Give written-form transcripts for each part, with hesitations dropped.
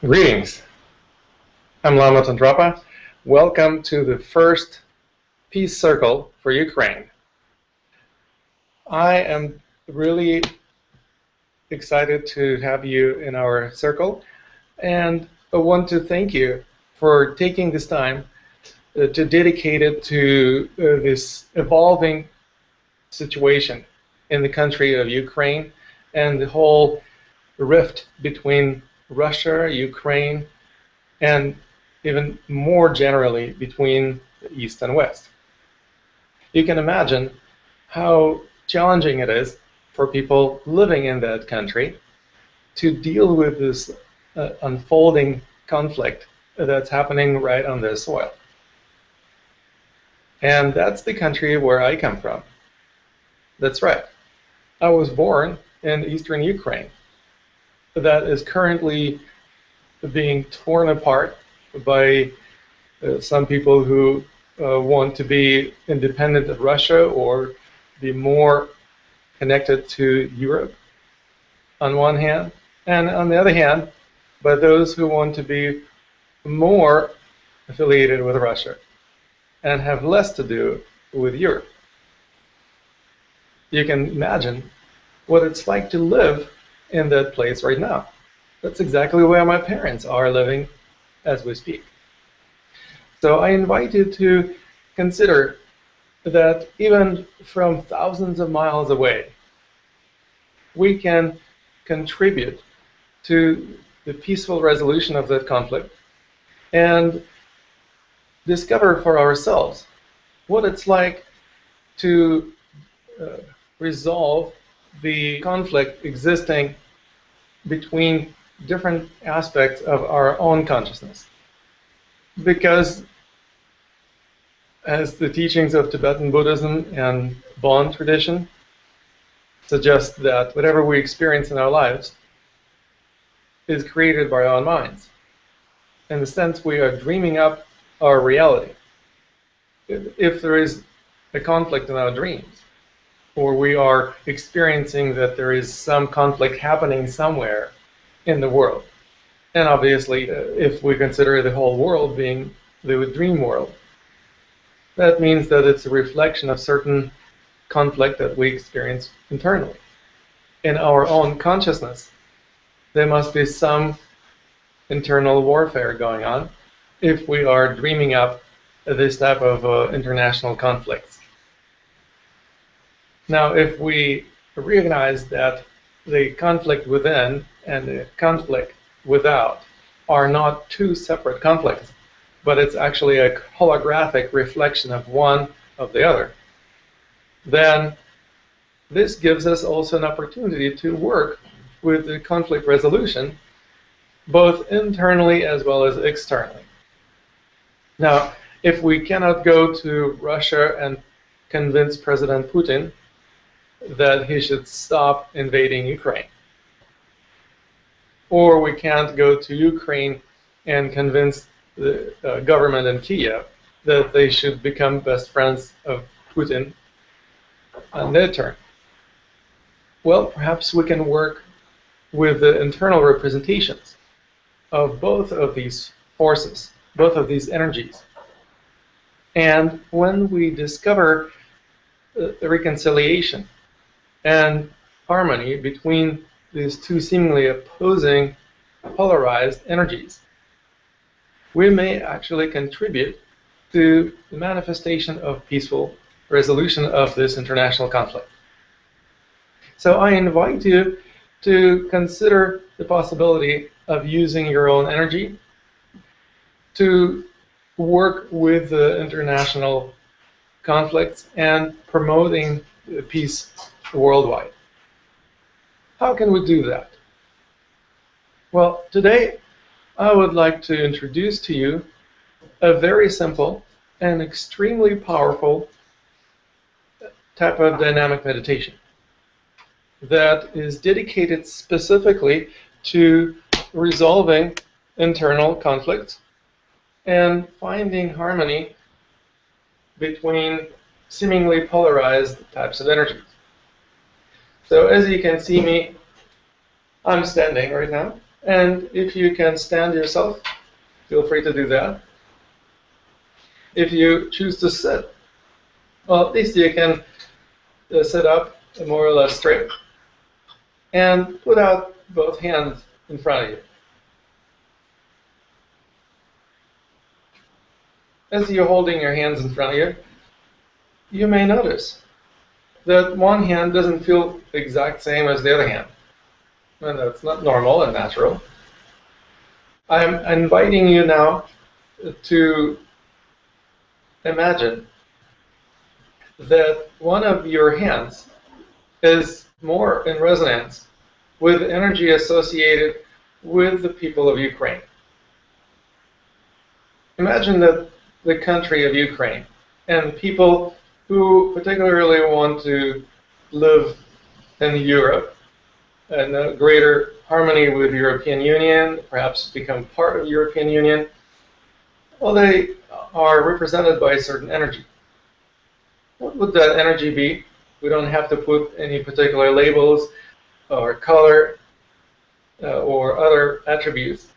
Greetings. I'm Lama Tandrapa. Welcome to the first Peace Circle for Ukraine. I am really excited to have you in our circle, and I want to thank you for taking this time to dedicate it to this evolving situation in the country of Ukraine and the whole rift between Russia, Ukraine, and even more generally between the East and West. You can imagine how challenging it is for people living in that country to deal with this unfolding conflict that's happening right on their soil. And that's the country where I come from. That's right. I was born in eastern Ukraine. That is currently being torn apart by some people who want to be independent of Russia or be more connected to Europe on one hand, and on the other hand, by those who want to be more affiliated with Russia and have less to do with Europe. You can imagine what it's like to live in that place right now. That's exactly where my parents are living as we speak. So I invite you to consider that even from thousands of miles away, we can contribute to the peaceful resolution of that conflict and discover for ourselves what it's like to resolve the conflict existing between different aspects of our own consciousness. Because as the teachings of Tibetan Buddhism and Bon tradition suggest that whatever we experience in our lives is created by our own minds. In the sense, we are dreaming up our reality. If there is a conflict in our dreams, or we are experiencing that there is some conflict happening somewhere in the world, and obviously if we consider the whole world being the dream world, that means that it's a reflection of certain conflict that we experience internally. In our own consciousness, there must be some internal warfare going on if we are dreaming up this type of international conflicts. Now, if we recognize that the conflict within and the conflict without are not two separate conflicts, but it's actually a holographic reflection of one of the other, then this gives us also an opportunity to work with the conflict resolution, both internally as well as externally. Now, if we cannot go to Russia and convince President Putin that he should stop invading Ukraine, or we can't go to Ukraine and convince the government in Kiev that they should become best friends of Putin on their turn, well, perhaps we can work with the internal representations of both of these forces, both of these energies. And when we discover the reconciliation and harmony between these two seemingly opposing polarized energies, we may actually contribute to the manifestation of peaceful resolution of this international conflict. So I invite you to consider the possibility of using your own energy to work with the international conflicts and promoting peace worldwide. How can we do that? Well, today I would like to introduce to you a very simple and extremely powerful type of dynamic meditation that is dedicated specifically to resolving internal conflicts and finding harmony between seemingly polarized types of energies. So as you can see me, I'm standing right now, And if you can stand yourself, feel free to do that. If you choose to sit, well, at least you can sit up more or less straight and put out both hands in front of you. As you're holding your hands in front of you, you may notice that one hand doesn't feel the exact same as the other hand. And that's not normal and natural. I'm inviting you now to imagine that one of your hands is more in resonance with energy associated with the people of Ukraine. Imagine that the country of Ukraine and people who particularly want to live in Europe in a greater harmony with the European Union, perhaps become part of the European Union, well, they are represented by a certain energy. What would that energy be? We don't have to put any particular labels or color or other attributes.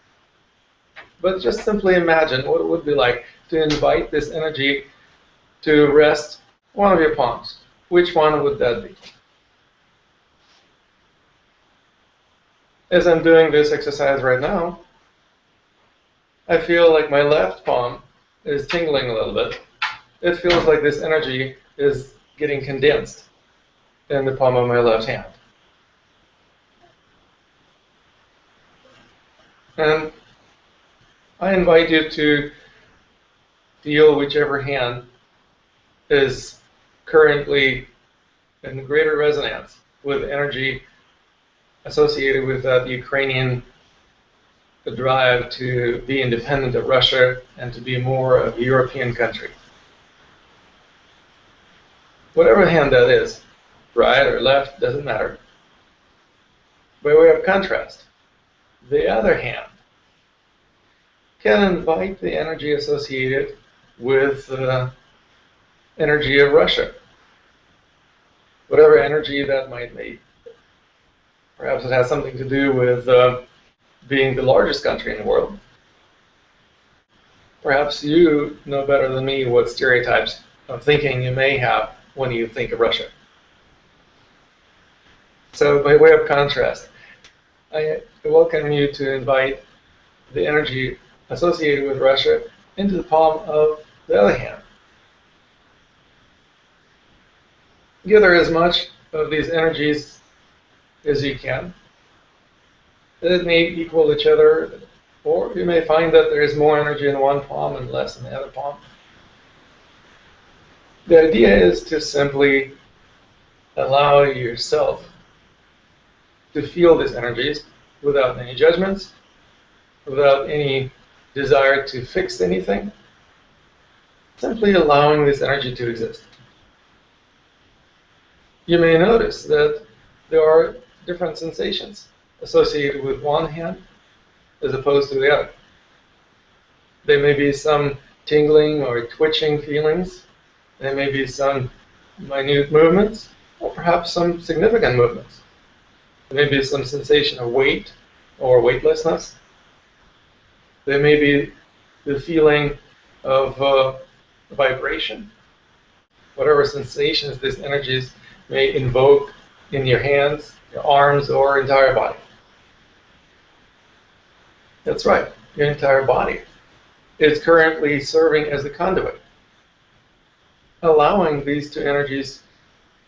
But just simply imagine what it would be like to invite this energy to rest one of your palms. Which one would that be? As I'm doing this exercise right now, I feel like my left palm is tingling a little bit. It feels like this energy is getting condensed in the palm of my left hand. And I invite you to feel whichever hand is currently in greater resonance with energy associated with that Ukrainian drive to be independent of Russia and to be more of a European country. Whatever hand that is, right or left, doesn't matter. By way of contrast, the other hand can invite the energy associated with the energy of Russia. Whatever energy that might be. Perhaps it has something to do with being the largest country in the world. Perhaps you know better than me what stereotypes of thinking you may have when you think of Russia. So by way of contrast, I welcome you to invite the energy associated with Russia into the palm of the other hand. Gather as much of these energies as you can. It may equal each other, or you may find that there is more energy in one palm and less in the other palm. The idea is to simply allow yourself to feel these energies without any judgments, without any desire to fix anything, simply allowing this energy to exist. You may notice that there are different sensations associated with one hand as opposed to the other. There may be some tingling or twitching feelings. There may be some minute movements, or perhaps some significant movements. There may be some sensation of weight or weightlessness. There may be the feeling of vibration. Whatever sensations these energies may invoke in your hands, your arms, or entire body. That's right, your entire body is currently serving as a conduit, allowing these two energies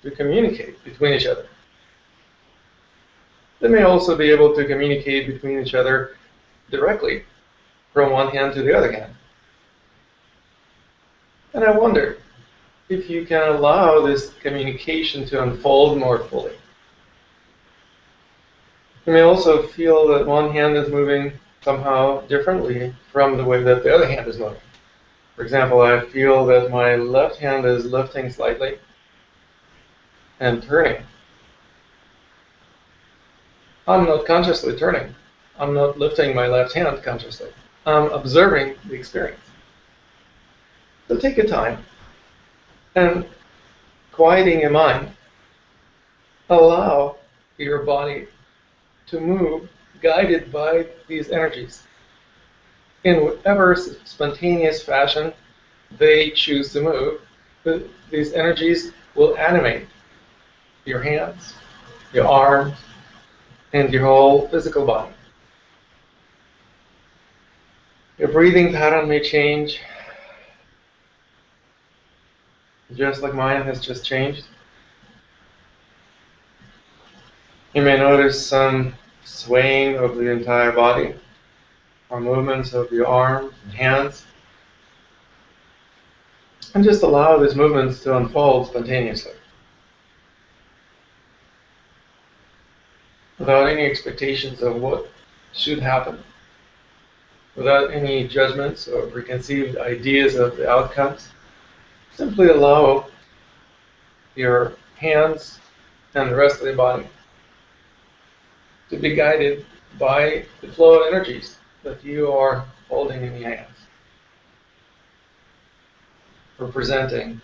to communicate between each other. They may also be able to communicate between each other directly from one hand to the other hand. And I wonder if you can allow this communication to unfold more fully. You may also feel that one hand is moving somehow differently from the way that the other hand is moving. For example, I feel that my left hand is lifting slightly and turning. I'm not consciously turning. I'm not lifting my left hand consciously. I'm observing the experience. So take your time and, quieting your mind, allow your body to move guided by these energies. In whatever spontaneous fashion they choose to move, these energies will animate your hands, your arms, and your whole physical body. Your breathing pattern may change, just like mine has just changed. You may notice some swaying of the entire body, or movements of your arms and hands. And just allow these movements to unfold spontaneously, without any expectations of what should happen, without any judgments or preconceived ideas of the outcomes. Simply allow your hands and the rest of the body to be guided by the flow of energies that you are holding in your hands, representing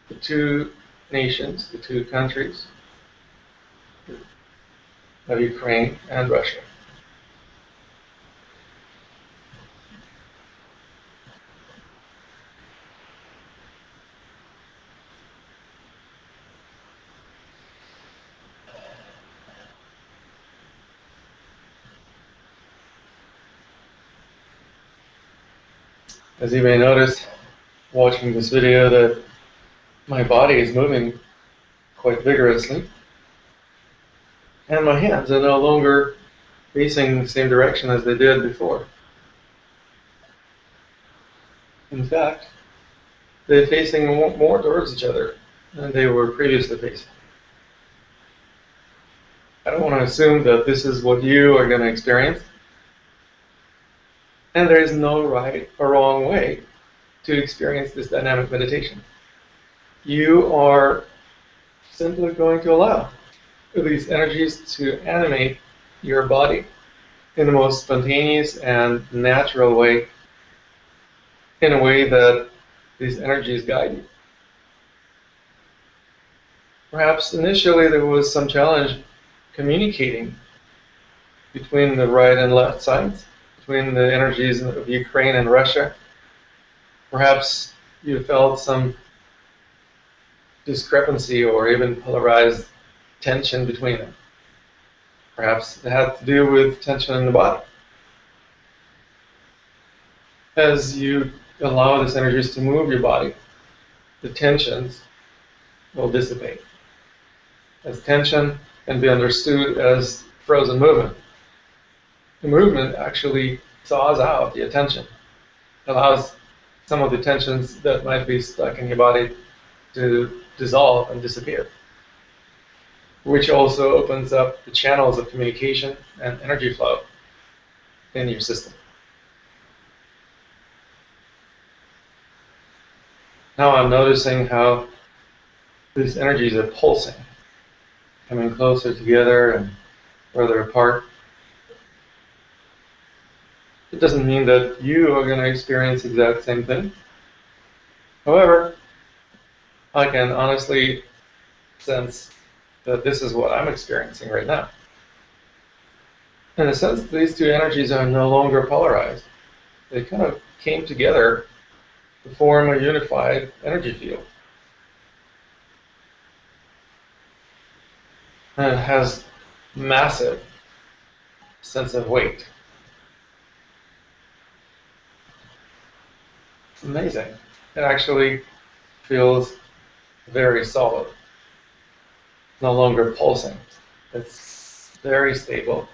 the two nations, the two countries of Ukraine and Russia. As you may notice, watching this video, that my body is moving quite vigorously, and my hands are no longer facing the same direction as they did before. In fact, they're facing more towards each other than they were previously facing. I don't want to assume that this is what you are going to experience, and there is no right or wrong way to experience this dynamic meditation. You are simply going to allow these energies to animate your body in the most spontaneous and natural way, in a way that these energies guide you. Perhaps initially there was some challenge communicating between the right and left sides, between the energies of Ukraine and Russia. Perhaps you felt some discrepancy or even polarized tension between them. Perhaps it had to do with tension in the body. As you allow these energies to move your body, the tensions will dissipate. As tension can be understood as frozen movement. The movement actually thaws out the attention, allows some of the tensions that might be stuck in your body to dissolve and disappear, which also opens up the channels of communication and energy flow in your system. Now I'm noticing how these energies are pulsing, coming closer together and further apart. It doesn't mean that you are going to experience the exact same thing. However, I can honestly sense that this is what I'm experiencing right now. In a sense, these two energies are no longer polarized. They kind of came together to form a unified energy field. And it has massive sense of weight. It's amazing. It actually feels very solid. No longer pulsing. It's very stable.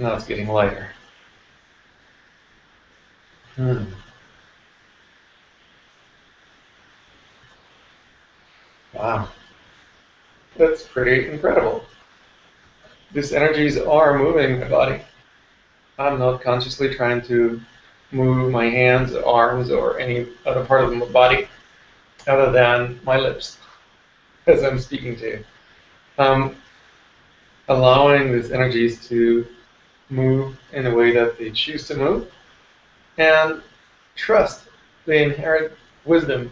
Now it's getting lighter. Wow. That's pretty incredible. These energies are moving my body. I'm not consciously trying to move my hands, arms, or any other part of my body other than my lips as I'm speaking to you. Allowing these energies to move in a way that they choose to move, and trust the inherent wisdom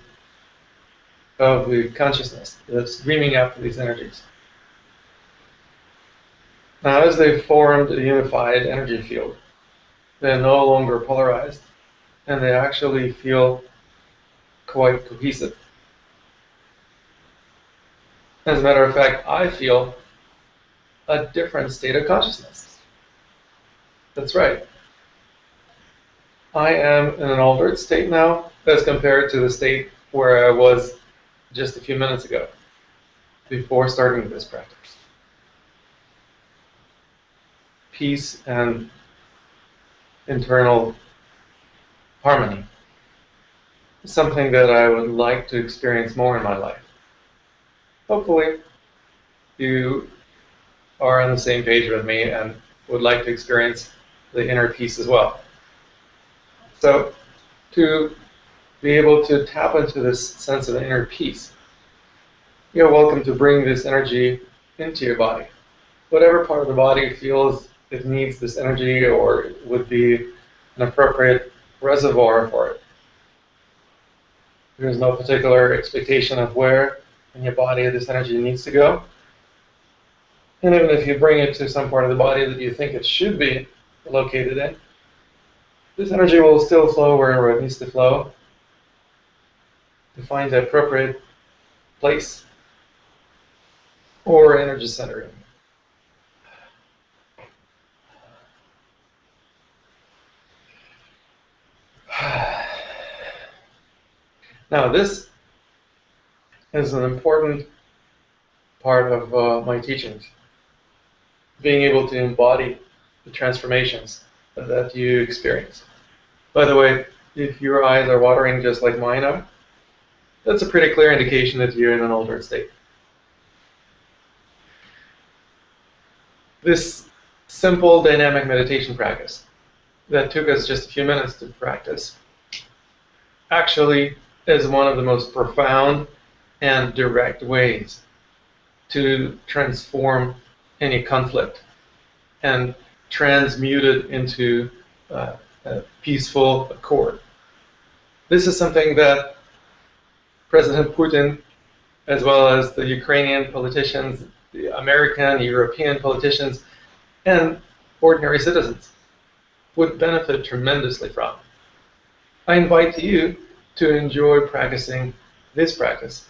of the consciousness that's dreaming after these energies. Now, as they've formed a unified energy field, they're no longer polarized, and they actually feel quite cohesive. As a matter of fact, I feel a different state of consciousness. That's right. I am in an altered state now as compared to the state where I was just a few minutes ago, before starting this practice. Peace and internal harmony is something that I would like to experience more in my life. Hopefully, you are on the same page with me and would like to experience the inner peace as well. So, to be able to tap into this sense of inner peace, you're welcome to bring this energy into your body. Whatever part of the body feels it needs this energy or would be an appropriate reservoir for it. There's no particular expectation of where in your body this energy needs to go. And even if you bring it to some part of the body that you think it should be located in, this energy will still flow wherever it needs to flow to find the appropriate place or energy centering. Now, this is an important part of my teachings, being able to embody the transformations that you experience. By the way, if your eyes are watering just like mine are, that's a pretty clear indication that you're in an altered state. This simple dynamic meditation practice that took us just a few minutes to practice actually is one of the most profound and direct ways to transform any conflict and transmute it into a peaceful accord. This is something that President Putin, as well as the Ukrainian politicians, the American, European politicians, and ordinary citizens would benefit tremendously from. I invite you to enjoy practicing this practice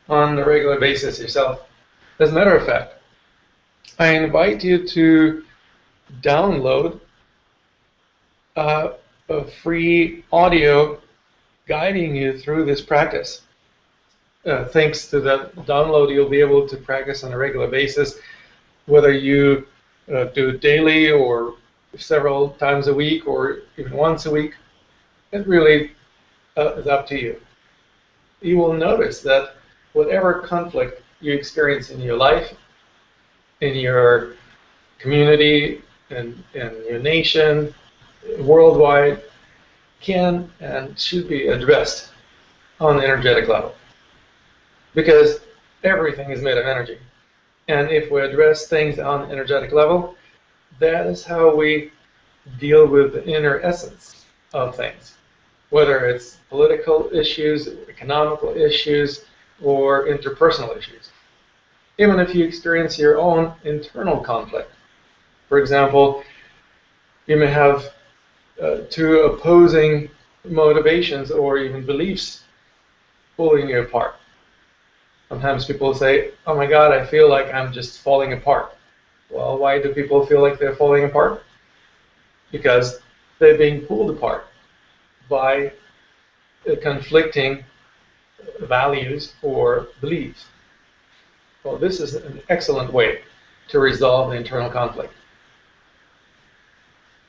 on a regular basis yourself. As a matter of fact, I invite you to download a free audio guiding you through this practice. Thanks to that download, you'll be able to practice on a regular basis, whether you do it daily or several times a week or even once a week. It really is up to you. You will notice that whatever conflict you experience in your life, in your community, in your nation, worldwide, can and should be addressed on the energetic level. Because everything is made of energy. And if we address things on the energetic level, that is how we deal with the inner essence of things. Whether it's political issues, economical issues, or interpersonal issues. Even if you experience your own internal conflict. For example, you may have two opposing motivations or even beliefs pulling you apart. Sometimes people say, oh my God, I feel like I'm just falling apart. Well, why do people feel like they're falling apart? Because they're being pulled apart by conflicting values or beliefs. Well, this is an excellent way to resolve the internal conflict.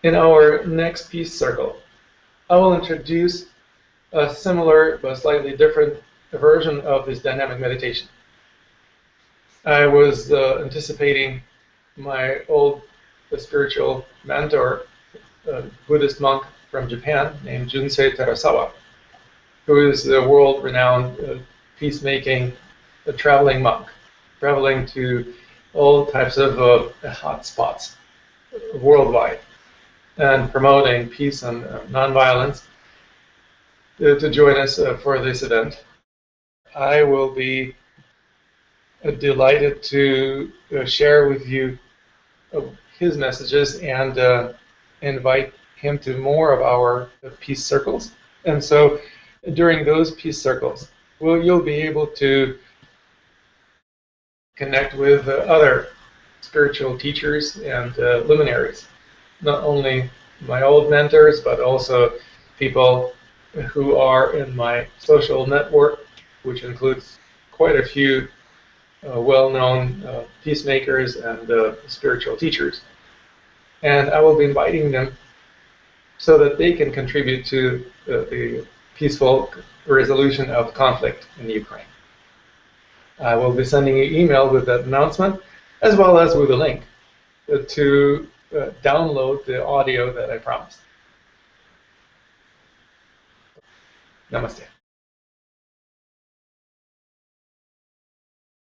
In our next peace circle, I will introduce a similar but slightly different version of this dynamic meditation. I was anticipating my old spiritual mentor, a Buddhist monk from Japan named Junsei Terasawa, who is a world-renowned peacemaking traveling monk, traveling to all types of hot spots worldwide. and promoting peace and nonviolence to join us for this event. I will be delighted to share with you his messages and invite him to more of our peace circles. And so during those peace circles, you'll be able to connect with other spiritual teachers and luminaries, not only my old mentors, but also people who are in my social network, which includes quite a few well-known peacemakers and spiritual teachers. And I will be inviting them so that they can contribute to the peaceful resolution of conflict in Ukraine. I will be sending you an email with that announcement, as well as with a link to download the audio that I promised. Namaste.